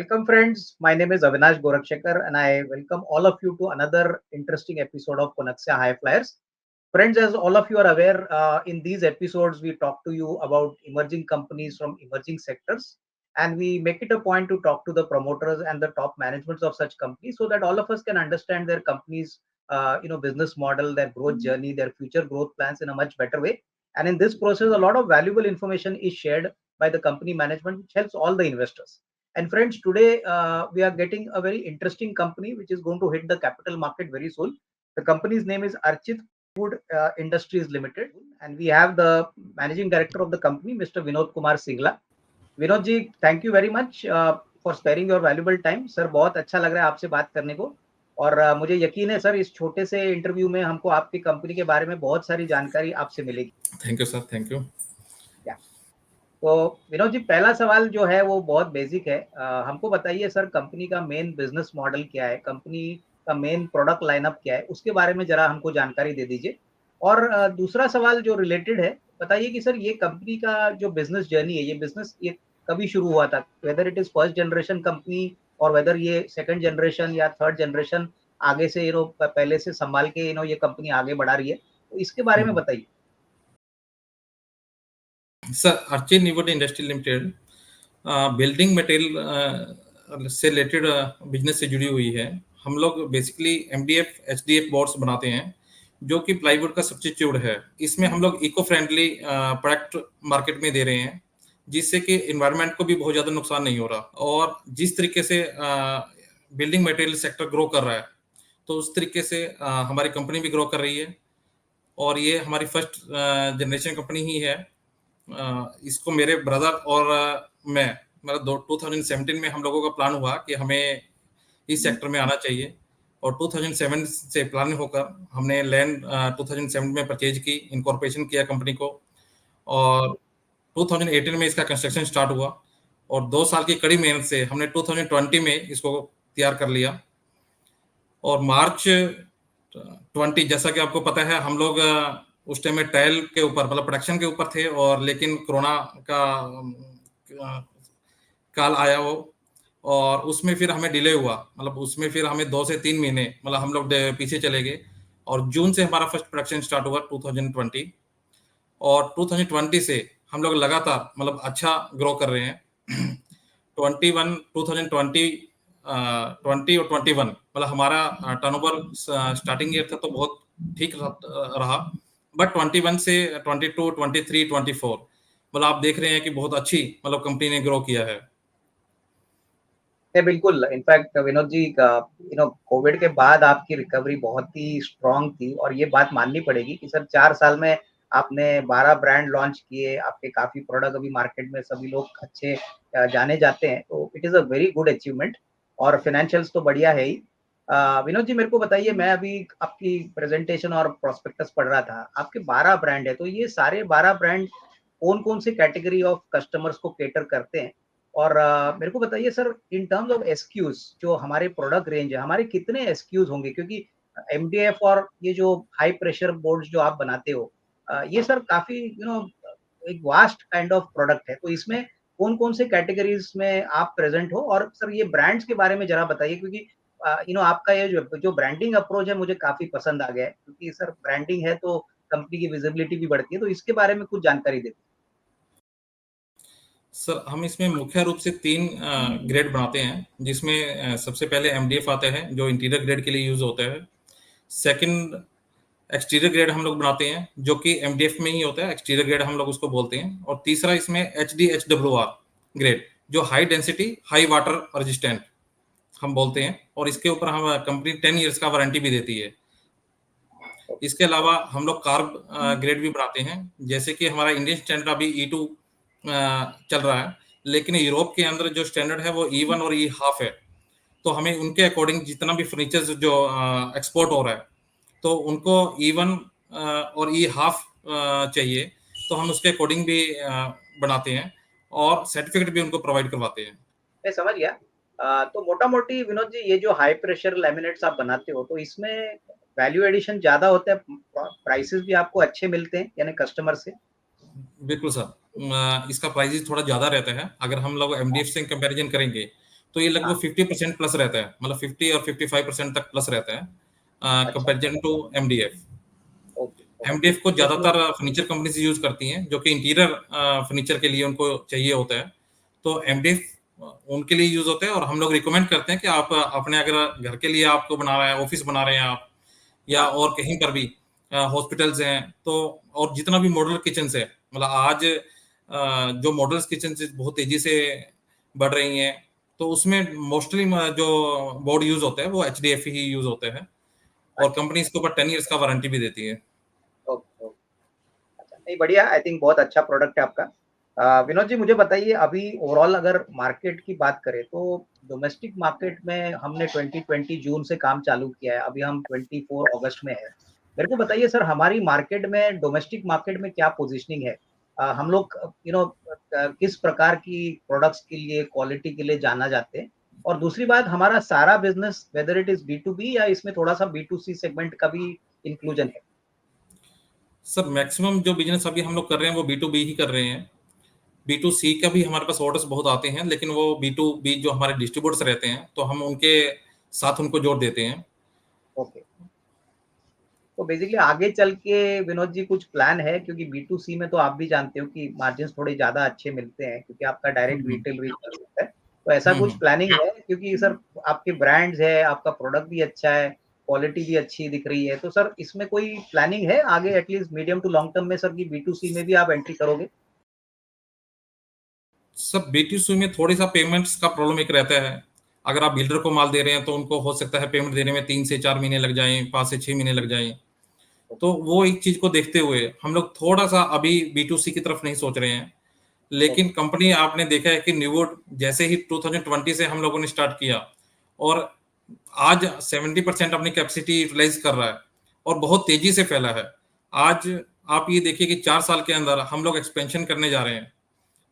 Welcome, friends. My name is Avinash Gorakshekar, and I welcome all of you to another interesting episode of Konaxia High Flyers. Friends, as all of you are aware, in these episodes, we talk to you about emerging companies from emerging sectors, and we make it a point to talk to the promoters and the top managements of such companies so that all of us can understand their companies, business model, their growth journey, their future growth plans in a much better way. And in this process, a lot of valuable information is shared by the company management, which helps all the investors. And friends, today we are getting a very interesting company which is going to hit the capital market very soon. The company's name is Archit Plywood Industries Limited, and we have the managing director of the company, Mr. Vinod Kumar Singla. Vinod ji, thank you very much for sparing your valuable time. Sir, बहुत अच्छा लग रहा है आपसे बात करने को, और मुझे यकीन है सर, इस छोटे से इंटरव्यू में हमको आपकी कंपनी के बारे में बहुत सारी जानकारी आपसे मिलेगी. Thank you sir, thank you. तो विनोद जी, पहला सवाल जो है वो बहुत बेसिक है. हमको बताइए सर, कंपनी का मेन बिजनेस मॉडल क्या है, कंपनी का मेन प्रोडक्ट लाइनअप क्या है, उसके बारे में जरा हमको जानकारी दे दीजिए. और दूसरा सवाल जो रिलेटेड है, बताइए कि सर, ये कंपनी का जो बिजनेस जर्नी है, ये कभी शुरू हुआ था, whether it is first generation company और वेदर ये सेकंड जनरेशन या थर्ड जनरेशन आगे से पहले से संभाल के ये कंपनी आगे बढ़ा रही है, तो इसके बारे में बताइए. Sir, Archit plywood industry limited building material से रिलेटेड बिजनेस से जुड़ी हुई है. हम लोग बेसिकली एमडीएफ एचडीएफ बोर्ड्स बनाते हैं, जो कि प्लाईवुड का सब्स्टिट्यूट है. इसमें हम लोग इको फ्रेंडली प्रोडक्ट मार्केट में दे रहे हैं, जिससे कि एनवायरनमेंट को भी बहुत ज़्यादा नुकसान नहीं हो रहा. और जिस तरीके से बिल्डिंग मटेरियल सेक्टर ग्रो कर रहा है, तो उस तरीके से हमारी कंपनी भी ग्रो कर रही है. और ये हमारी फर्स्ट जनरेशन कंपनी ही है. इसको मेरे ब्रदर और मैं, मतलब 2017 में हम लोगों का प्लान हुआ कि हमें इस सेक्टर में आना चाहिए, और 2007 से प्लान होकर हमने लैंड 2007 में परचेज की, इनकॉर्पोरेशन किया कंपनी को, और 2018 में इसका कंस्ट्रक्शन स्टार्ट हुआ, और 2 साल की कड़ी मेहनत से हमने 2020 में इसको तैयार कर लिया. और मार्च 20, जैसा कि आपको पता है, हम लोग उस टाइम में टाइल के ऊपर, मतलब प्रोडक्शन के ऊपर थे, और लेकिन कोरोना का काल आया वो, और उसमें फिर हमें डिले हुआ. मतलब उसमें फिर हमें 2 से 3 महीने, मतलब हम लोग पीछे चले गए. और जून से हमारा फर्स्ट प्रोडक्शन स्टार्ट हुआ 2020, और 2020 से हम लोग लगातार मतलब अच्छा ग्रो कर रहे हैं. 2020 और 21, मतलब हमारा टर्नओवर स्टार्टिंग ईयर था तो बहुत ठीक रहा, बट 21 से 22, 23, 24, मतलब आप देख रहे हैं कि बहुत अच्छी मतलब कंपनी ने ग्रो किया है. बिल्कुल. इनफैक्ट विनोद जी, कोविड के बाद आपकी रिकवरी बहुत ही स्ट्रांग थी, और ये बात माननी पड़ेगी कि सर 4 साल में आपने 12 ब्रांड लॉन्च किए, आपके काफी प्रोडक्ट अभी मार्केट में सभी लोग अच्छे जाने जाते हैं, तो it is a very good achievement. और फाइनेंशियल्स तो बढ़िया है ही. विनोद जी, मेरे को बताइए, मैं अभी आपकी प्रेजेंटेशन और प्रोस्पेक्टस पढ़ रहा था, आपके 12 ब्रांड है, तो ये सारे 12 ब्रांड कौन कौन से कैटेगरी ऑफ कस्टमर्स को केटर करते हैं? और मेरे को बताइए sir, in terms of SKUs, जो हमारे प्रोडक्ट रेंज है, हमारे कितने एसक्यूज होंगे? क्योंकि एमडीएफ और ये जो हाई प्रेशर बोर्ड्स जो आप बनाते हो, ये सर काफी एक वास्ट काइंड ऑफ प्रोडक्ट है, तो इसमें कौन कौन से कैटेगरीज में आप प्रेजेंट हो? और सर, ये ब्रांड्स के बारे में जरा बताइए, क्योंकि आपका ये जो ब्रांडिंग अप्रोच है, मुझे काफी पसंद आ गया है, क्योंकि सर ब्रांडिंग है तो कंपनी की विजिबिलिटी भी बढ़ती है, तो इसके बारे में कुछ जानकारी देते. सर, हम इसमें मुख्य रूप से 3 ग्रेड बनाते हैं, जिसमें सबसे पहले एमडीएफ आता है, जो इंटीरियर ग्रेड के लिए यूज होता है. सेकंड, एक्सटीरियर ग्रेड हम लोग बनाते हैं, जो कि एमडीएफ में ही होता है, एक्सटीरियर ग्रेड हम लोग उसको बोलते हैं. और तीसरा इसमें एचडीएचडब्ल्यूआर ग्रेड, जो high density high water resistant हम बोलते हैं, और इसके ऊपर हम कंपनी 10 इयर्स का वारंटी भी देती है. इसके अलावा हम लोग कार्ब ग्रेड भी बनाते हैं, जैसे कि हमारा इंडियन स्टैंडर्ड अभी E2 चल रहा है, लेकिन यूरोप के अंदर जो स्टैंडर्ड है वो E1 और E1/2 है. तो हमें उनके अकॉर्डिंग जितना भी फर्नीचर जो एक्सपोर्ट हो रहा है, तो उनको E1 और E1/2 चाहिए, तो हम उसके अकॉर्डिंग भी बनाते हैं, और सर्टिफिकेट भी उनको प्रोवाइड करवाते हैं. मैं समझ गया. तो मोटा मोटी विनोद जी, ये जो हाई प्रेशर लैमिनेट्स आप बनाते हो, तो इसमें वैल्यू एडिशन ज्यादा होता है, प्राइसेस भी आपको अच्छे मिलते हैं यानी कस्टमर से? बिल्कुल सर, इसका प्राइस थोड़ा ज़्यादा रहता है. अगर हम लोग एमडीएफ से कंपैरिजन करेंगे, तो ये हाँ, लगभग 50% प्लस रहता है, मतलब 50 और 55% तक प्लस रहता है अच्छा, comparison to MDF. Okay, okay. MDF को तो ज्यादातर फर्नीचर कंपनीज यूज करती हैं, जो कि इंटीरियर फर्नीचर के लिए उनको चाहिए होता है। तो एमडीएफ उनके लिए यूज होता है, और हम लोग रिकमेंड करते हैं कि आप अपने अगर घर के लिए आपको बना रहे हैं, ऑफिस बना रहे हैं आप, या हाँ, और कहीं पर भी हॉस्पिटल्स हैं, तो और जितना भी मॉडल किचन है, मतलब आज जो मॉडल्स किचन बहुत तेजी से बढ़ रही हैं, तो उसमें मोस्टली जो बोर्ड यूज होता है वो एचडीएफ ही यूज होते हैं, और अच्छा, कंपनी इसके ऊपर 10 ईयर्स का वारंटी भी देती है। Okay, okay. अच्छा, नहीं बढ़िया, आई थिंक बहुत अच्छा प्रोडक्ट है आपका। विनोद जी मुझे बताइए अभी ओवरऑल अगर मार्केट की बात करें तो डोमेस्टिक मार्केट में हमने 2020 जून से काम चालू किया है, अभी हम 24 अगस्त में हैं। मेरे को बताइए सर हमारी मार्केट में डोमेस्टिक मार्केट में क्या पोजीशनिंग है? हम लोग किस प्रकार की प्रोडक्ट्स के लिए, क्वालिटी के लिए जाना जाते हैं? और दूसरी बात हमारा सारा business whether it is B2B या इसमें थोड़ा-सा बी2सी सेगमेंट का भी इंक्लूजन है? सर मैक्सिमम जो बिजनेस अभी हम लोग कर रहे हैं वो बी टू बी ही कर रहे हैं। बी टू सी का भी हमारे पास ऑर्डर्स बहुत आते हैं, लेकिन वो बी टू बी जो हमारे डिस्ट्रीब्यूटर्स रहते हैं, तो हम उनके साथ उनको जोड़ देते हैं। ओके। तो बेसिकली आगे चल के विनोद जी कुछ प्लान है क्योंकि बी2सी में तो आप भी जानते हो कि मार्जिन्स थोड़े ज़्यादा अच्छे मिलते हैं क्योंकि आपका डायरेक्ट हम्म रिटेल भी चल होता है। तो ऐसा हम्म कुछ हम्म। प्लानिंग है क्योंकि सर आपके ब्रांड्स है, आपका प्रोडक्ट भी अच्छा है, क्वालिटी भी अच्छी दिख रही है। तो सर इसमें कोई प्लानिंग है आगे at least medium to long term में सर कि बी2सी में भी आप एंट्री करोगे? सर बी टू सी में थोड़ी सा पेमेंट्स का प्रॉब्लम एक रहता है। अगर आप बिल्डर को माल दे रहे हैं तो उनको हो सकता है पेमेंट देने में 3 से 4 महीने लग जाएं, 5 से 6 महीने लग जाएं। तो वो एक चीज को देखते हुए हम लोग थोड़ा सा अभी बी टू सी की तरफ नहीं सोच रहे हैं। लेकिन ओके, कंपनी आपने देखा है कि न्यूवुड जैसे ही 2020 से हम लोगों ने स्टार्ट किया, और आज 70% अपनी कैपेसिटी यूटिलाइज कर रहा है, और बहुत तेजी से फैला है। आज आप ये देखिए कि 4 साल के अंदर हम लोग एक्सपेंशन करने जा रहे हैं।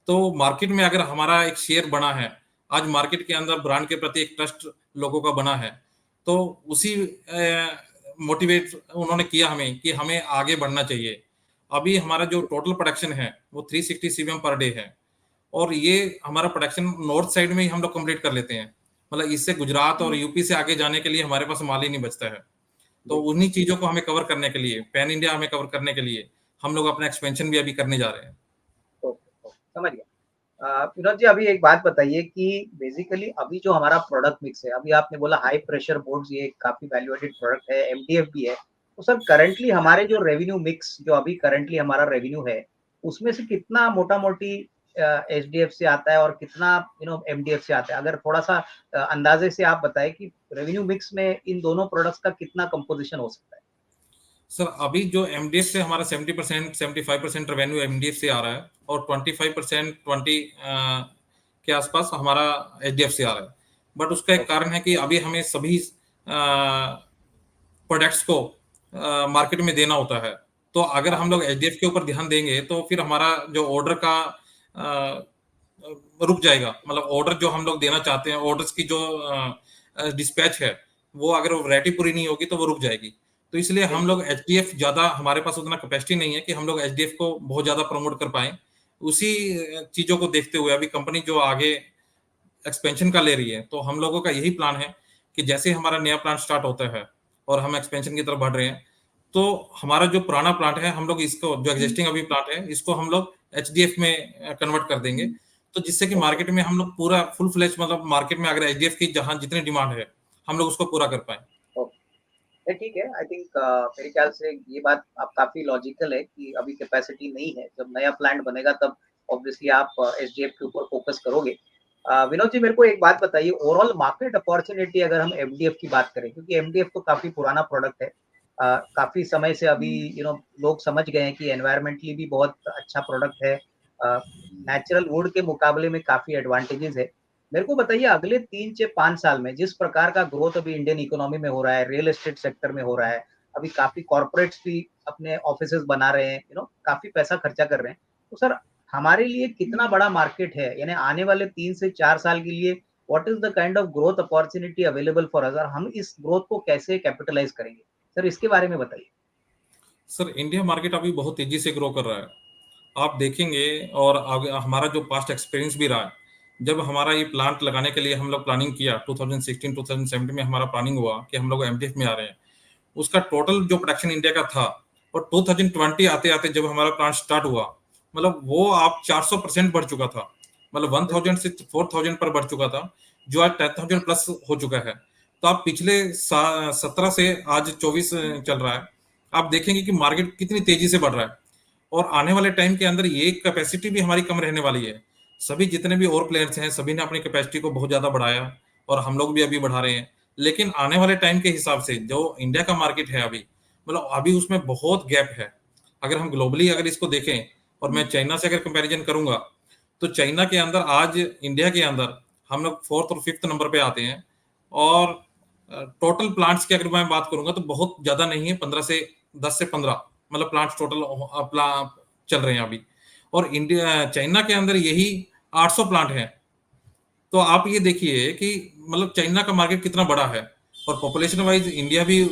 तो मार्केट में अगर हमारा एक शेयर बना है, आज मार्केट के अंदर ब्रांड के प्रति एक ट्रस्ट लोगों का बना है, तो उसी मोटिवेट उन्होंने किया हमें कि हमें आगे बढ़ना चाहिए। अभी हमारा जो टोटल प्रोडक्शन है वो 360 सीबीएम पर डे है, और ये हमारा प्रोडक्शन नॉर्थ साइड में ही हम लोग कंप्लीट कर लेते हैं। मतलब इससे गुजरात और यूपी से आगे जाने के लिए हमारे पास माल ही नहीं बचता है। तो बिल्कुल, उन्हीं चीजों को हमें कवर करने के लिए, पैन इंडिया हमें कवर करने के लिए, हम लोग अपना एक्सपेंशन भी अभी करने जा रहे हैं। ओके, ओके, समझ गया। विनोद जी अभी एक बात बताइए कि बेसिकली अभी जो हमारा प्रोडक्ट मिक्स है, अभी आपने बोला हाई प्रेशर बोर्ड्स ये काफ़ी वैल्यू एडेड प्रोडक्ट है, एमडीएफ भी है। तो सर करंटली हमारे जो रेवेन्यू मिक्स जो अभी करंटली हमारा रेवेन्यू है, उसमें से कितना मोटा-मोटी एसडीएफ से आता है और कितना एमडीएफ से आता है? अगर थोड़ा-सा अंदाज़े से आप बताएँ कि रेवेन्यू मिक्स में इन दोनों प्रोडक्ट्स का कितना कंपोज़िशन हो सकता है? सर अभी जो एमडीएफ से हमारा 70% 75% रेवेन्यू एमडीएफ से आ रहा है, और 25% 20 के आसपास हमारा एचडीएफ से आ रहा है। बट उसका एक ओके, कारण है कि अभी हमें सभी प्रोडक्ट्स को मार्केट में देना होता है। तो अगर हाँ, हम लोग एचडीएफ के ऊपर ध्यान देंगे तो फिर हमारा जो ऑर्डर का अ, रुक जाएगा। मतलब ऑर्डर जो हम लोग देना चाहते हैं, ऑर्डर्स की जो डिस्पैच है, वो अगर वैरायटी पूरी नहीं होगी तो वो रुक जाएगी। तो इसलिए हम बिल्कुल। लोग एचडीएफ ज्यादा, हमारे पास उतना कैपेसिटी नहीं है कि हम लोग एचडीएफ को बहुत ज्यादा प्रमोट कर पाए। उसी चीजों को देखते हुए अभी कंपनी जो आगे एक्सपेंशन का ले रही है, तो हम लोगों का यही प्लान है कि जैसे हमारा नया प्लांट स्टार्ट होता है और हम एक्सपेंशन की तरफ बढ़ रहे हैं, तो हमारा जो पुराना प्लांट है, हम लोग इसको, जो एग्जिस्टिंग अभी प्लांट है, इसको हम लोग एचडीएफ में कन्वर्ट कर देंगे। तो जिससे कि ओके, मार्केट में हम लोग पूरा फुल फ्लेज, मतलब मार्केट में अगर एचडीएफ की जहां जितनी डिमांड है, हम लोग उसको पूरा कर पाए। ओके। नहीं, ठीक है। आई थिंक मेरे ख्याल से ये बात अब काफ़ी लॉजिकल है कि अभी कैपेसिटी नहीं है। जब नया प्लांट बनेगा तब ऑब्वियसली आप एसडीएफ के ऊपर फ़ोकस करोगे। विनोद जी मेरे को एक बात बताइए ओवरऑल मार्केट अपॉर्च्युनिटी अगर हम एमडीएफ की बात करें क्योंकि एमडीएफ तो काफ़ी पुराना प्रोडक्ट है। काफ़ी समय से अभी लोग समझ गए हैं कि एनवायरमेंटली भी बहुत अच्छा प्रोडक्ट है। नेचुरल वुड के मुकाबले में काफ़ी एडवांटेजेस है। मेरे को बताइए अगले 3 से 5 साल में जिस प्रकार का ग्रोथ अभी इंडियन इकोनॉमी में हो रहा है, रियल एस्टेट सेक्टर में हो रहा है, अभी काफ़ी कॉर्पोरेट्स भी अपने ऑफिसेज़ बना रहे हैं, काफ़ी पैसा खर्चा कर रहे हैं। तो सर हमारे लिए कितना बड़ा मार्केट है? यानी आने वाले 3 से 4 साल के लिए what is the kind of growth opportunity available for us और हम इस ग्रोथ को कैसे कैपिटलाइज़ करेंगे? सर इसके बारे में बताइए। सर इंडिया मार्केट अभी बहुत तेजी से ग्रो कर रहा है, आप देखेंगे। और हमारा जो पास्ट एक्सपीरियंस भी रहा है, जब हमारा ये प्लांट लगाने के लिए हम लोग प्लानिंग किया 2016-2017 में हमारा प्लानिंग हुआ कि हम लोग एमडीएफ में आ रहे हैं, उसका टोटल जो प्रोडक्शन इंडिया का था, और 2020 आते-आते जब हमारा प्लांट स्टार्ट हुआ, मतलब वो आप 400% बढ़ चुका था। मतलब 1000 से 4000 पर बढ़ चुका था, जो आज 10000 प्लस हो चुका है। तो आप पिछले 17 से आज 24 चल रहा है। आप देखेंगे कि मार्केट कितनी तेजी से बढ़ रहा है, और आने वाले टाइम के अंदर ये कैपेसिटी भी हमारी कम रहने वाली है। सभी जितने भी और प्लेयर्स हैं, सभी ने अपनी कैपेसिटी को बहुत ज़्यादा बढ़ाया, और हम लोग भी अभी बढ़ा रहे हैं। लेकिन आने वाले टाइम के हिसाब से जो इंडिया का मार्केट है अभी, मतलब अभी उसमें बहुत गैप है। अगर हम ग्लोबली अगर इसको देखें, और मैं चाइना से अगर कंपैरिजन करूंगा, तो चाइना के अंदर आज इंडिया के अंदर हम लोग 4th और 5th नंबर पे आते हैं। और टोटल प्लांट्स की अगर मैं बात करूंगा तो बहुत ज्यादा नहीं है, 10 से 15 मतलब प्लांट्स टोटल चल रहे हैं अभी। और इंडिया चाइना के अंदर यही 800 प्लांट हैं। तो आप ये देखिए कि मतलब चाइना का मार्केट कितना बड़ा है, और पॉपुलेशन वाइज इंडिया भी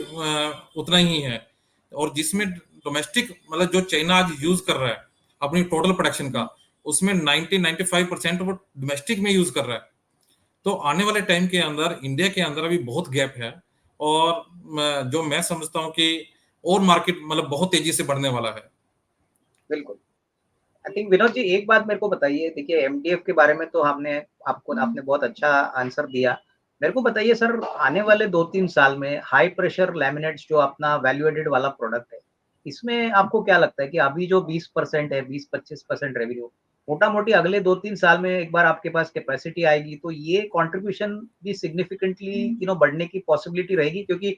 उतना ही है। और जिसमें डोमेस्टिक मतलब जो चाइना आज यूज कर रहा है अपनी टोटल प्रोडक्शन का, उसमें 90-95% वो डोमेस्टिक में यूज कर रहा है। तो आने वाले टाइम के अंदर इंडिया के अंदर अभी बहुत गैप है, और जो मैं समझता हूँ कि और मार्केट मतलब बहुत तेजी से बढ़ने वाला है। बिल्कुल। आई थिंक विनोद जी एक बात मेरे को बताइए, देखिए एमडीएफ के बारे में तो हमने आपने बहुत अच्छा आंसर दिया। मेरे को बताइए सर, आने वाले 2-3 साल में हाई प्रेशर लैमिनेट्स जो अपना वैल्यू एडेड वाला प्रोडक्ट है, इसमें आपको क्या लगता है कि अभी जो 20% है, 20-25% रेवेन्यू, मोटा-मोटी अगले 2-3 साल में एक बार आपके पास कैपेसिटी आएगी तो ये कंट्रीब्यूशन भी सिग्निफिकेंटली बढ़ने की पॉसिबिलिटी रहेगी? क्योंकि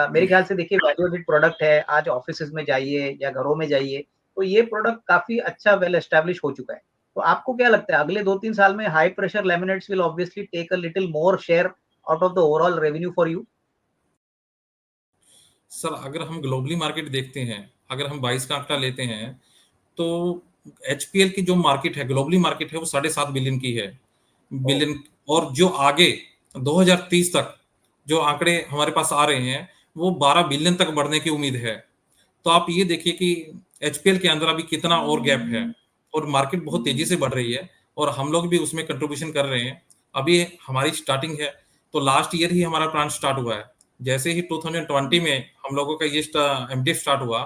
मेरे ख्याल से देखिए वैल्यू एडेड प्रोडक्ट है, आज ऑफिसेज़ में जाइए या घरों में जाइए, तो ये प्रोडक्ट काफ़ी अच्छा वेल एस्टेब्लिश हो चुका है। तो आपको क्या लगता है अगले 2-3 साल में high pressure laminates will obviously take a little more share out of the overall revenue for you? Sir अगर हम ग्लोबली मार्केट देखते हैं, अगर हम 22 का आंकड़ा लेते हैं, तो एचपीएल की जो मार्केट है, ग्लोबली मार्केट है, वो 7.5 बिलियन की है, ओह! बिलियन। और जो आगे 2030 तक जो आंकड़े हमारे पास आ रहे हैं, वो 12 बिलियन तक बढ़ने की उम्मीद है। तो आप ये देखिए कि एचपीएल के अंदर अभी कितना और गैप है, और मार्केट बहुत तेजी से बढ़ रही है, और हम लोग भी उसमें कंट्रीब्यूशन कर रहे हैं। अभी हमारी स्टार्टिंग है, तो लास्ट ईयर ही हमारा प्लान स्टार्ट हुआ है। जैसे ही 2020 में हम लोगों का ये एमडीएफ स्टार्ट हुआ,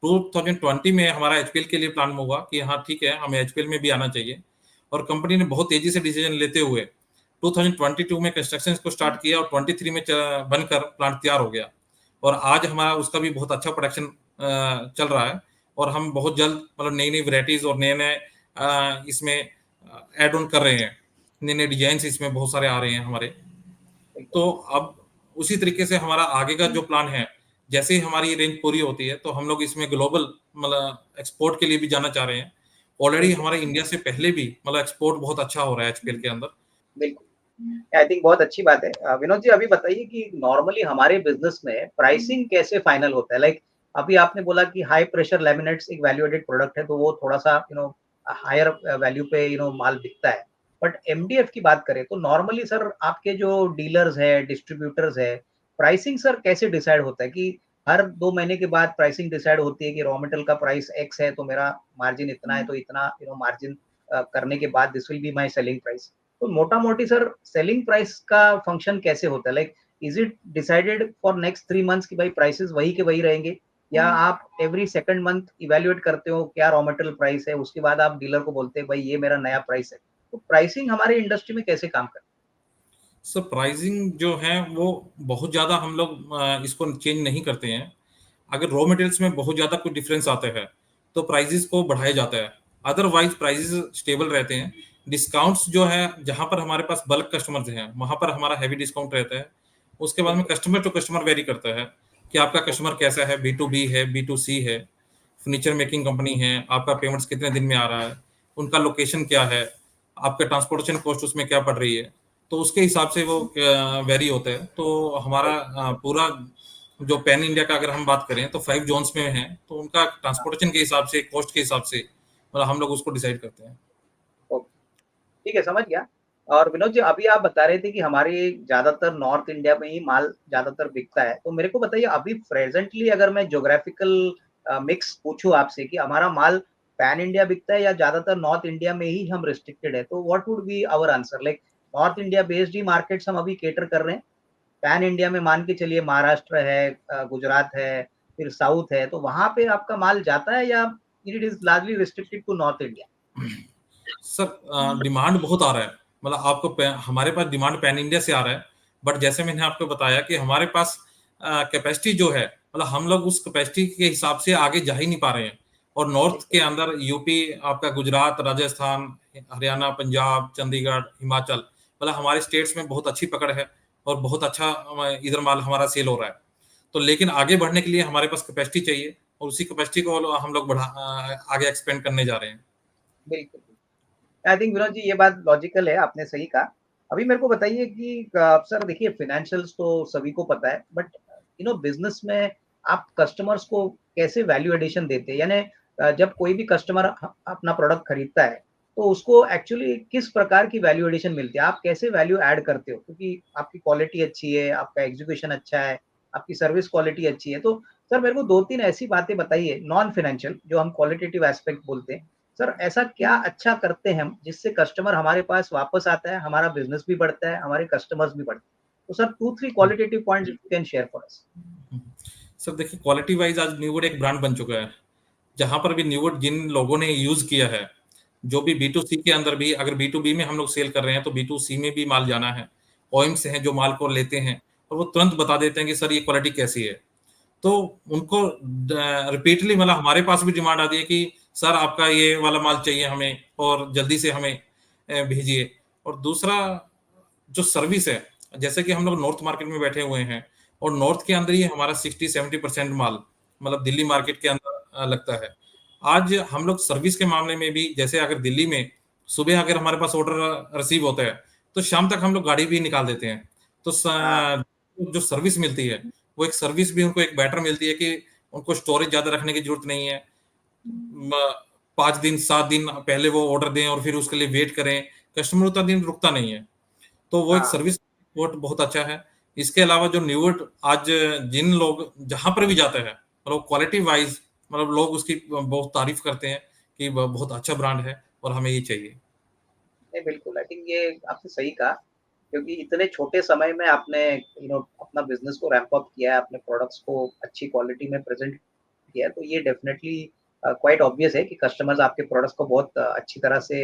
2020 में हमारा एचपीएल के लिए प्लान हुआ कि हाँ ठीक है, हमें एचपीएल में भी आना चाहिए। और कंपनी ने बहुत तेजी से डिसीजन लेते हुए 2022 में कंस्ट्रक्शन को स्टार्ट किया, और 23 में बनकर प्लांट तैयार हो गया। और आज हमारा उसका भी बहुत अच्छा प्रोडक्शन चल रहा है। और हम बहुत जल्द मतलब नई नई वैरायटीज और नए नए इसमें ऐड ऑन कर रहे हैं। नए नए डिजाइन इसमें बहुत सारे आ रहे हैं हमारे। बिल्कुल, तो अब उसी तरीके से हमारा आगे का जो प्लान है, जैसे ही हमारी रेंज पूरी होती है तो हम लोग इसमें ग्लोबल मतलब एक्सपोर्ट के लिए भी जाना चाह रहे हैं। ऑलरेडी बिल्कुल, हमारे इंडिया से पहले भी मतलब एक्सपोर्ट बहुत अच्छा हो रहा है एचपीएल के अंदर। बिल्कुल। आई थिंक बहुत अच्छी बात है। विनोद जी अभी बताइए कि नॉर्मली हमारे बिज़नेस में प्राइसिंग कैसे फाइनल होता है? लाइक अभी आपने बोला कि हाई प्रेशर लैमिनेट्स एक वैल्यू एडेड प्रोडक्ट है, तो वो थोड़ा-सा हायर वैल्यू पे माल बिकता है। बट एमडीएफ की बात करें तो नॉर्मली सर आपके जो डीलर्स हैं, डिस्ट्रीब्यूटर्स हैं, प्राइसिंग सर कैसे डिसाइड होता है कि हर 2 महीने के बाद प्राइसिंग डिसाइड होती है कि रॉ मटेरियल का प्राइस एक्स है, तो मेरा मार्जिन इतना है, तो इतना मार्जिन करने के बाद this will be my selling price. तो मोटा-मोटी सर सेलिंग प्राइस का फंक्शन कैसे होता है? Like is it decided for next 3 months कि भाई प्राइसेज़ वही के वही रहेंगे? या आप एवरी सेकंड मंथ इवैल्यूएट करते हो क्या रॉ मटेरियल प्राइस है, उसके बाद आप डीलर को बोलते हैं भाई ये मेरा नया प्राइस है। तो प्राइसिंग हमारे इंडस्ट्री में कैसे काम करती सर प्राइसिंग जो है वो बहुत ज़्यादा हम लोग इसको चेंज नहीं करते हैं। अगर रॉ मटेरियल्स में बहुत ज़्यादा कुछ डिफरेंस आता है, तो प्राइसेस को बढ़ाया जाता है। अदरवाइज प्राइसेस स्टेबल रहते हैं। डिस्काउंट्स जो है, जहाँ पर हमारे पास बल्क कस्टमर्स हैं, वहाँ पर हमारा हैवी डिस्काउंट रहता है। उसके है? बाद में बिल्कुल, कस्टमर टू कस्टमर वेरी करता है कि आपका ओके, कस्टमर कैसा है, बी टू बी है, बी टू सी है, फर्नीचर मेकिंग कंपनी है, आपका पेमेंट्स कितने दिन में आ रहा है, उनका लोकेशन क्या है, आपका ट्रांसपोर्टेशन कॉस्ट उसमें क्या पड़ रही है। तो उसके हिसाब से वो वेरी होता है। तो हमारा राइट, पूरा जो पैन इंडिया का अगर हम बात करें तो 5 जोन्स में है, तो उनका हाँ, ट्रांसपोर्टेशन के हिसाब से, कॉस्ट के हिसाब से मतलब हम लोग उसको डिसाइड करते हैं। ओके, ठीक है समझ गया। और विनोद जी अभी आप बता रहे थे कि हमारे ज़्यादातर नॉर्थ इंडिया में ही माल ज़्यादातर बिकता है। तो मेरे को बताइए अभी प्रेज़ेंटली अगर मैं ज्योग्राफिकल मिक्स पूछूँ आपसे कि हमारा माल पैन इंडिया बिकता है या ज़्यादातर नॉर्थ इंडिया में ही हम रिस्ट्रिक्टेड है? तो what would be our answer? Like North India based ही मार्केट्स हम अभी कैटर कर रहे हैं? पैन इंडिया में मान के चलिए महाराष्ट्र है, गुजरात है, फिर साउथ है, तो वहाँ पे आपका माल जाता है या it is largely restricted to north India? Sir demand बहुत आ रहा है, मतलब हमारे पास डिमांड पैन इंडिया से आ रहा है, बट जैसे मैंने आपको बताया कि हमारे पास कैपेसिटी जो है, मतलब हम लोग उस कैपेसिटी के हिसाब से आगे जा ही नहीं पा रहे हैं। और नॉर्थ के अंदर यूपी, आपका गुजरात, राजस्थान, हरियाणा, पंजाब, चंडीगढ़, हिमाचल, मतलब हमारे स्टेट्स में बहुत अच्छी पकड़ है और बहुत अच्छा इधर माल हमारा सेल हो रहा है। तो लेकिन आगे बढ़ने के लिए हमारे पास कैपेसिटी चाहिए और उसी कैपेसिटी को हम लोग आगे एक्सपेंड करने जा रहे हैं। बिल्कुल। आई थिंक विनोद जी ये बात लॉजिकल है, आपने सही कहा। अभी मेरे को बताइए कि सर देखिए फ़ाइनेंशियल्स तो सभी को पता है, बट बिज़नेस में आप कस्टमर्स को कैसे वैल्यू एडिशन देते हैं? यानी जब कोई भी कस्टमर अपना प्रोडक्ट खरीदता है, तो उसको एक्चुअली किस प्रकार की वैल्यू एडिशन मिलती है? आप कैसे वैल्यू ऐड करते हो? क्योंकि आपकी क्वालिटी अच्छी है, आपका एग्जीक्यूशन अच्छा है, आपकी सर्विस क्वालिटी अच्छी है। तो सर मेरे को 2-3 ऐसी बातें बताइए नॉन फ़ाइनेंशियल जो हम क्वालिटेटिव एस्पेक्ट बोलते हैं। सर ऐसा क्या अच्छा करते हैं हम जिससे कस्टमर हमारे पास वापस आता है, हमारा बिज़नेस भी बढ़ता है, हमारे कस्टमर्स भी बढ़ते हैं? तो sir 2-3 qualitative points you can share for us. Sir देखिए, क्वालिटी वाइज आज न्यूवुड एक ब्रांड बन चुका है। जहां पर भी न्यूवुड जिन लोगों ने यूज किया है, जो भी बी टू सी के अंदर भी, अगर बी टू बी में हम लोग सेल कर रहे हैं तो बी टू सी में भी माल जाना है। ओएम से हैं जो माल को लेते हैं और वो तुरंत बता देते हैं कि सर ये क्वालिटी कैसी है। तो उनको रिपीटली, मतलब हमारे पास भी डिमांड आती है कि सर आपका ये वाला माल चाहिए हमें और जल्दी से हमें भेजिए। और दूसरा जो सर्विस है, जैसे कि हम लोग नॉर्थ मार्केट में बैठे हुए हैं और नॉर्थ के अंदर ही हमारा 60-70% माल, मतलब दिल्ली मार्केट के अंदर लगता है। आज हम लोग सर्विस के मामले में भी, जैसे अगर दिल्ली में सुबह अगर हमारे पास ऑर्डर रिसीव होता है तो शाम तक हम लोग गाड़ी भी निकाल देते हैं। तो हाँ, जो सर्विस मिलती है, वो एक सर्विस भी उनको एक बेटर मिलती है कि उनको स्टोरेज ज्यादा रखने की जरूरत नहीं है। 5 दिन 7 दिन पहले वो ऑर्डर दें और फिर उसके लिए वेट करें, कस्टमर उतना दिन रुकता नहीं है। तो वो एक हाँ, सर्विस बहुत बहुत अच्छा है। इसके अलावा जो न्यूवर्ड आज जिन लोग जहां पर भी जाते हैं, मतलब क्वालिटी वाइज, मतलब लोग उसकी बहुत तारीफ करते हैं कि वह बहुत अच्छा ब्रांड है और हमें ये चाहिए। नहीं बिल्कुल आई थिंक ये आपने सही कहा क्योंकि इतने छोटे समय में आपने अपना बिज़नेस को रैंप अप किया है, अपने प्रोडक्ट्स को अच्छी क्वालिटी में प्रेज़ेंट किया है, तो ये डेफिनिटली क्वाइट ऑब्वियस है कि कस्टमर्स आपके प्रोडक्ट्स को बहुत अच्छी तरह से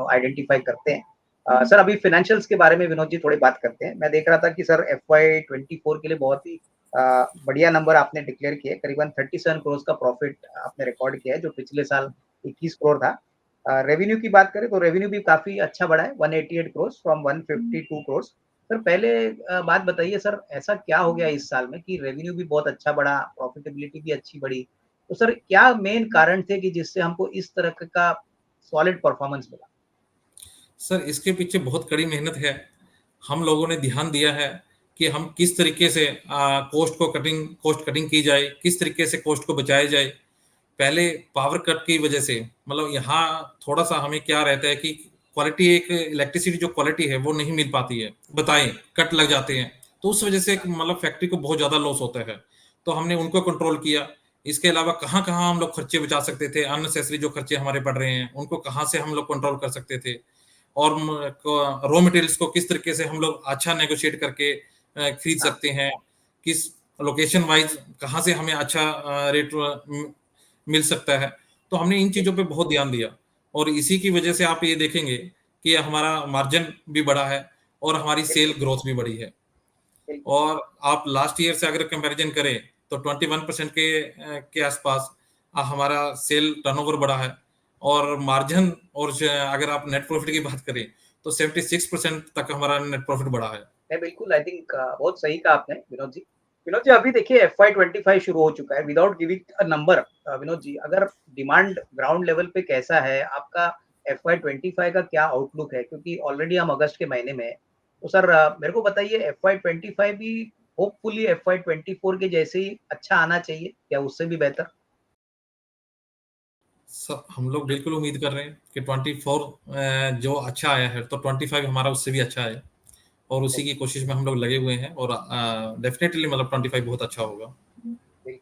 आइडेंटिफ़ाई करते हैं। सर अभी फाइनेंशियल्स के बारे में विनोद जी थोड़ी बात करते हैं। मैं देख रहा था कि सर एफवाई 24 के लिए बहुत ही बढ़िया नंबर आपने डिक्लेयर किए, करीबन 37 करोड़ का प्रॉफिट आपने रिकॉर्ड किया है, जो पिछले साल 21 करोड़ था। रेवेन्यू की बात करें तो रेवेन्यू भी काफ़ी अच्छा बढ़ा है, 188 करोड़ फ्रॉम 152 करोड़। सर पहले बात बताइए सर ऐसा क्या हो गया इस साल में कि रेवेन्यू भी बहुत अच्छा बढ़ा, प्रॉफिटेबिलिटी भी अच्छी बढ़ी? तो सर क्या मेन कारण थे कि जिससे हमको इस तरह का सॉलिड परफॉर्मेंस मिला? सर इसके पीछे बहुत कड़ी मेहनत है। हम लोगों ने ध्यान दिया है कि हम किस तरीके से कॉस्ट कटिंग की जाए, किस तरीके से कॉस्ट को बचाया जाए। पहले पावर कट की वजह से, मतलब यहाँ थोड़ा सा हमें क्या रहता है कि क्वालिटी, एक इलेक्ट्रिसिटी जो क्वालिटी है वो नहीं मिल पाती है, बताएं कट लग जाते हैं। तो उस वजह से मतलब फैक्ट्री को बहुत ज्यादा लॉस होता है। तो हमने उनको कंट्रोल किया। इसके अलावा कहाँ कहाँ हम लोग खर्चे बचा सकते थे, अननेसेसरी जो खर्चे हमारे पड़ रहे हैं उनको कहाँ से हम लोग कंट्रोल कर सकते थे। और रॉ मटेरियल्स को किस तरीके से हम लोग अच्छा नेगोशिएट करके खरीद हाँ, सकते हैं, किस लोकेशन वाइज कहाँ से हमें अच्छा रेट मिल सकता है। तो हमने इन चीज़ों पे बहुत ध्यान दिया और इसी की वजह से आप ये देखेंगे कि हमारा मार्जिन भी बढ़ा है और हमारी सेल बिल्कुल, ग्रोथ भी बढ़ी है। बिल्कुल। और आप लास्ट ईयर से अगर कंपैरिजन करें तो 21% के आसपास हमारा सेल टर्नओवर बढ़ा है। और मार्जिन, और अगर आप नेट प्रॉफिट की बात करें तो 76% तक हमारा नेट प्रॉफिट बढ़ा है। नहीं, बिल्कुल आई थिंक बहुत सही कहा आपने विनोद जी। विनोद जी अभी देखिए एफवाई 25 शुरू हो चुका है without giving a number. Vinod ji अगर डिमांड ग्राउंड लेवल पे कैसा है आपका, एफवाई 25 का क्या आउटलुक है? क्योंकि ऑलरेडी हम अगस्त के महीने में हैं। तो सर मेरे को बताइए एफवाई 25 भी होपफुली एफवाई 24 के जैसे ही अच्छा आना चाहिए या उससे भी बेहतर? हम लोग बिल्कुल उम्मीद कर रहे हैं कि 24 जो अच्छा आया है तो 25 हमारा उससे भी अच्छा है। और उसी की कोशिश में हम लोग लगे हुए हैं और डेफिनेटली मतलब 25 बहुत अच्छा होगा। बिल्कुल।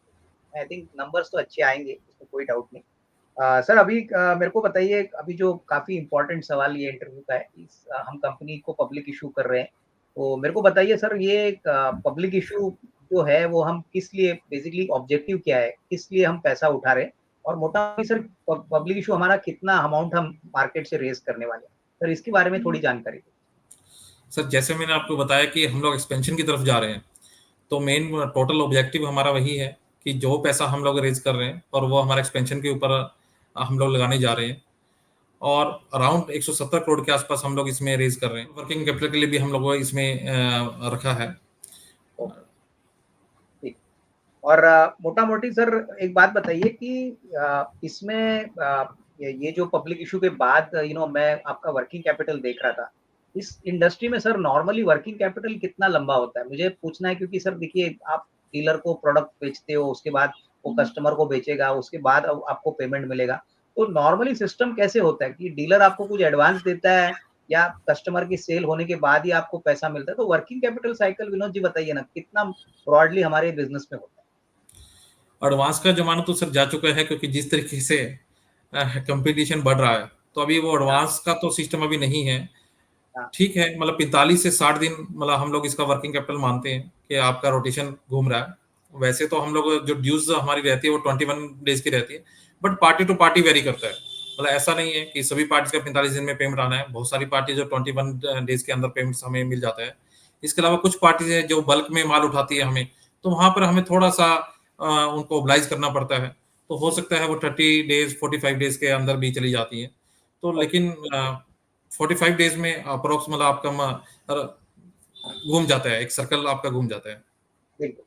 आई थिंक नंबर्स तो अच्छे आएँगे, इसमें कोई डाउट नहीं। सर अभी मेरे को बताइए, अभी जो काफ़ी इम्पोर्टेंट सवाल ये इंटरव्यू का है, हम कंपनी को पब्लिक इश्यू कर रहे हैं। तो मेरे को बताइए सर, ये पब्लिक इश्यू जो है वो हम किस लिए, बेसिकली ऑब्जेक्टिव क्या है? किस लिए हम पैसा उठा रहे हैं? और मोटा-मोटी सर पब्लिक इश्यू हमारा कितना अमाउंट हम मार्केट से रेज़ करने वाले हैं? सर इसके बारे में थोड़ी जानकारी दें। सर जैसे मैंने आपको बताया कि हम लोग एक्सपेंशन की तरफ जा रहे हैं, तो मेन टोटल ऑब्जेक्टिव हमारा वही है कि जो पैसा हम लोग रेज़ कर रहे हैं और वो हमारा एक्सपेंशन के ऊपर हम लोग लगाने जा रहे हैं। और अराउंड 170 करोड़ के आसपास हम लोग इसमें रेज़ कर रहे हैं। वर्किंग कैपिटल के लिए भी हम लोगों ने इसमें रखा है। ओके, ठीक। और मोटा-मोटी सर एक बात बताइए कि इसमें ये जो पब्लिक इश्यू के बाद मैं आपका वर्किंग कैपिटल देख रहा था। इस इंडस्ट्री में सर नॉर्मली वर्किंग कैपिटल कितना लंबा होता है? मुझे पूछना है क्योंकि सर देखिए, आप डीलर को प्रोडक्ट बेचते हो, उसके बाद वो कस्टमर को बेचेगा, उसके बाद अब आपको पेमेंट मिलेगा। तो नॉर्मली सिस्टम कैसे होता है कि डीलर आपको कुछ एडवांस देता है या कस्टमर की सेल होने के बाद ही आपको पैसा मिलता है? तो working capital cycle Vinod ji बताइए ना, कितना ब्रॉडली हमारे बिज़नेस में होता है? एडवांस का ज़माना तो सर जा चुका है, क्योंकि जिस तरीके से कंपटीशन बढ़ रहा है, तो अभी वो हाँ, एडवांस का तो सिस्टम अभी नहीं है। हाँ। ठीक है, मतलब 45 से 60 दिन मतलब हम लोग इसका वर्किंग कैपिटल मानते हैं कि आपका रोटेशन घूम रहा है। वैसे तो हम लोग जो ड्यूज़ हमारी रहती है वो 21 डेज़ की रहती है, but party to party vary करता है। मतलब ऐसा नहीं है कि सभी पार्टीज़ का 45 दिन में पेमेंट आना है। बहुत सारी पार्टी जो 21 डेज़ के अंदर पेमेंट्स हमें मिल जाता है। इसके अलावा कुछ पार्टीज़ हैं जो बल्क में माल उठाती है हमें, तो वहाँ पर हमें थोड़ा-सा उनको ओब्लाइज़ करना पड़ता है। तो हो सकता है वो 30 डेज़, 45 डेज़ के अंदर भी चली जाती हैं। तो ओके, लेकिन 45 डेज़ में अप्रॉक्स मतलब आपका घूम जाता है, एक सर्कल आपका घूम जाता है। बिल्कुल।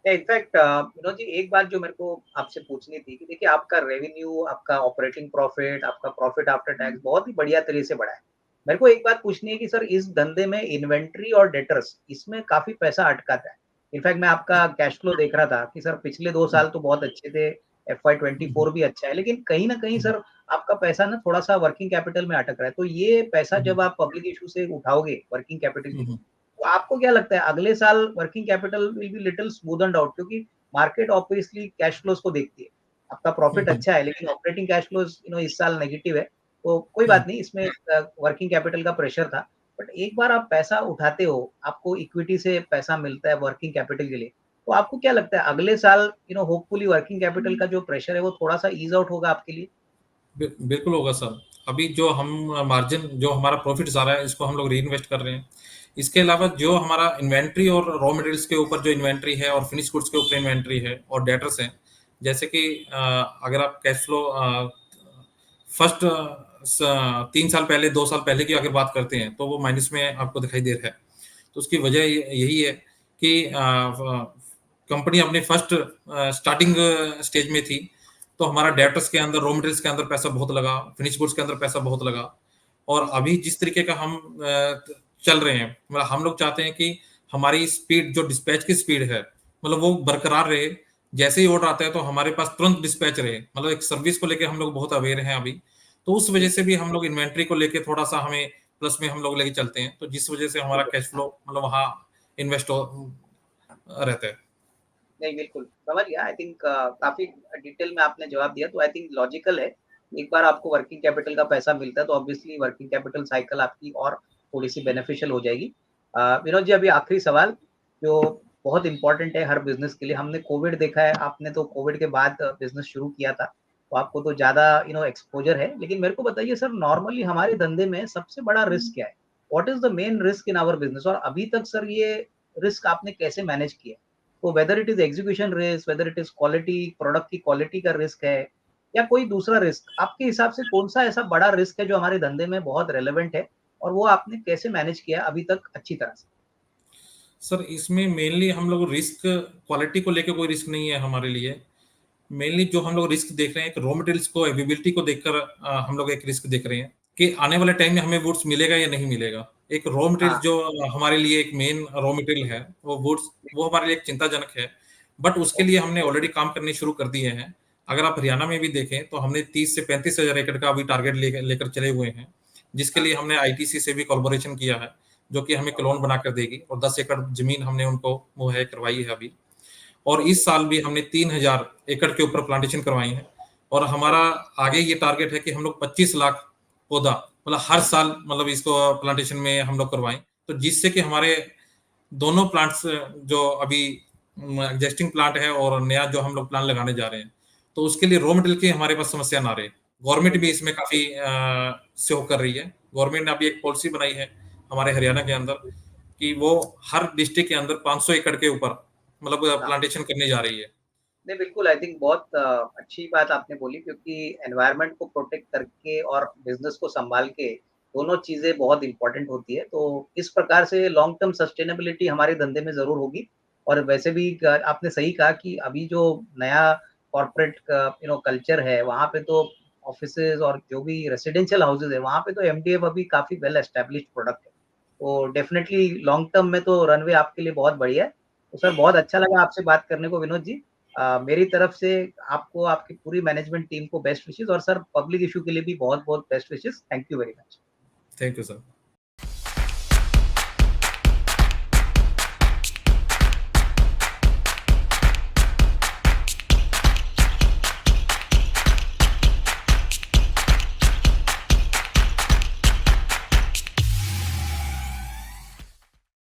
इनफैक्ट विनोद जी, एक बात जो मेरे को आपसे पूछनी थी कि देखिए, आपका रेवेन्यू, आपका ऑपरेटिंग प्रॉफिट, आपका प्रॉफिट आफ्टर टैक्स बहुत ही बढ़िया तरीके से बढ़ा है। मेरे को एक बात पूछनी है कि सर इस धंधे में इन्वेंटरी और डेटर्स इसमें काफ़ी पैसा अटकाता है। इनफैक्ट मैं आपका कैश फ्लो देख रहा था कि सर पिछले 2 हुँ, साल तो बहुत अच्छे थे, एफवाई हुँ, 24 भी अच्छा है, लेकिन कहीं न कहीं हुँ, सर आपका पैसा ना थोड़ा-सा वर्किंग कैपिटल में अटक रहा है। तो ये पैसा हुँ, जब आप पब्लिक इश्यू से उठाओगे वर्किंग कैपिटल के हुँ, लिए, हुँ, तो आपको क्या लगता है अगले साल working capital will be little smoothened out, क्योंकि मार्केट ऑब्वियसली कैश फ्लोज़ को देखती है। आपका हुँ, प्रॉफिट हुँ, अच्छा है, लेकिन ऑपरेटिंग कैश फ्लोज़ इस साल नेगेटिव है, तो कोई हुँ। बात नहीं, इसमें वर्किंग कैपिटल का प्रेशर था। बट एक बार आप पैसा उठाते हो, आपको इक्विटी से पैसा मिलता है वर्किंग कैपिटल के लिए, तो आपको क्या लगता है अगले साल होपफुली वर्किंग कैपिटल का जो प्रेशर है वो थोड़ा-सा ईज़ आउट होगा आपके लिए? बिल्कुल होगा सर। अभी जो हम मार्जिन जो हमारा प्रॉफ़िट्स आ रहा है, इसको हम लोग रीइन्वेस्ट कर रहे हैं। इसके अलावा जो हमारा इन्वेंटरी और रॉ मटेरियल्स के ऊपर जो इन्वेंटरी है और फिनिश गुड्स के ऊपर इन्वेंटरी है और डेटर्स हैं, जैसे कि अगर आप कैश फ्लो फर्स्ट 3 साल पहले, 2 साल पहले की अगर बात करते हैं, तो वो माइनस में आपको दिखाई दे रहा है। तो उसकी वजह यही है कि कंपनी अपने फर्स्ट स्टार्टिंग स्टेज में थी, तो हमारा डेब्टर्स के अंदर, रॉ मटेरियल्स के अंदर पैसा बहुत लगा, फिनिश गुड्स के अंदर पैसा बहुत लगा। और अभी जिस तरीके का हम चल रहे हैं, मतलब हम लोग चाहते हैं कि हमारी स्पीड, जो डिस्पैच की स्पीड है, मतलब वो बरकरार रहे। जैसे ही ऑर्डर आता है, तो हमारे पास तुरंत डिस्पैच रहे। मतलब एक सर्विस को लेके हम लोग बहुत अवेयर हैं अभी। तो उस वजह जी, से भी हम लोग इन्वेंटरी को लेके थोड़ा-सा हमें प्लस में हम लोग लेके चलते हैं। तो जिस वजह से हमारा ठीक है। कैश फ्लो मतलब वहाँ इन्वेस्ट हो रहता है। नहीं, बिल्कुल, समझ गया। आई थिंक काफ़ी डिटेल में आपने जवाब दिया, तो आई थिंक लॉजिकल है। एक बार आपको वर्किंग कैपिटल का पैसा मिलता है, तो ऑब्वियसली वर्किंग कैपिटल साइकिल आपकी और थोड़ी-सी बेनिफिशियल हो जाएगी। विनोद जी, अभी आखिरी सवाल, जो बहुत इम्पोर्टेंट है हर बिज़नेस के लिए। हमने कोविड देखा है, आपने तो कोविड के बाद बिज़नेस शुरू किया था, तो आपको तो ज़्यादा एक्सपोज़र है। लेकिन मेरे को बताइए सर, नॉर्मली हमारे धंधे में सबसे बड़ा रिस्क क्या है? What is the main risk in our business, और अभी तक सर ये रिस्क आपने कैसे मैनेज किया है? तो whether it is execution risk, whether it is quality, product की क्वालिटी का रिस्क है, या कोई दूसरा रिस्क, आपके हिसाब से कौन सा ऐसा बड़ा रिस्क है जो हमारे धंधे में बहुत रेलेवेंट है, और वो आपने कैसे मैनेज किया अभी तक अच्छी तरह से? सर इसमें मेनली हम लोग रिस्क, क्वालिटी को लेके कोई रिस्क नहीं है हमारे लिए। मेनली जो हम लोग रिस्क देख रहे हैं, एक रॉ मटेरियल्स को अवेलेबिलिटी को देखकर हम लोग एक रिस्क देख रहे हैं कि आने वाले टाइम में हमें वुड्स मिलेगा या नहीं मिलेगा। एक रॉ मटेरियल हाँ। जो हमारे लिए एक मेन रॉ मटेरियल है, वो वुड्स, वो हमारे लिए एक चिंताजनक है। बट उसके लिए हमने ऑलरेडी काम करने शुरू कर दिए हैं। अगर आप हरियाणा में भी देखें, तो हमने 30 से 35,000 एकड़ का अभी टारगेट लेकर चले हुए हैं, जिसके हाँ। लिए हमने आईटीसी से भी कोलैबोरेशन किया है, जो कि हमें क्लोन बनाकर देगी, और 10 एकड़ ज़मीन हमने उनको मुहैया करवाई है अभी। और इस साल भी हमने 3,000 एकड़ के ऊपर प्लांटेशन करवाई है, और हमारा आगे ये टारगेट है कि हम लोग 25 लाख पौधा मतलब हर साल मतलब इसको प्लांटेशन में हम लोग करवाएं, तो जिससे कि हमारे दोनों प्लांट्स जो अभी एग्जिस्टिंग प्लांट है और नया जो हम लोग प्लांट लगाने जा रहे हैं, तो उसके लिए रॉ मटेरियल की हमारे पास समस्या ना रहे। गवर्नमेंट भी इसमें काफी सहयोग कर रही है। गवर्नमेंट ने अभी एक पॉलिसी बनाई है हमारे हरियाणा के अंदर कि वो हर डिस्ट्रिक्ट के अंदर 500 एकड़ के ऊपर मतलब हाँ। प्लांटेशन करने जा रही है। नहीं, बिल्कुल आई थिंक बहुत अच्छी बात आपने बोली क्योंकि एनवायरनमेंट को प्रोटेक्ट करके और बिज़नेस को सँभाल के, दोनों चीज़ें बहुत इम्पोर्टेंट होती है। तो इस प्रकार से लॉन्ग टर्म सस्टेनेबिलिटी हमारे धंधे में ज़रूर होगी और वैसे भी क आपने सही कहा कि अभी जो नया कॉर्पोरेट का कल्चर है, वहाँ पे तो ऑफ़िसेज़ और जो भी रेज़िडेंशियल हाउसेज़ है, वहाँ पे तो एमडीएफ अभी काफ़ी वेल एस्टेब्लिश्ड प्रोडक्ट है। तो डेफ़िनेटली लॉन्ग टर्म में तो रनवे आपके लिए बहुत बढ़िया है। तो सर बहुत अच्छा लगा आपसे बात करने को विनोद जी। मेरी तरफ से आपको, आपकी पूरी मैनेजमेंट टीम को बेस्ट विशेस और सर पब्लिक इश्यू के लिए भी बहुत-बहुत best wishes. Thank you very much. Thank you sir.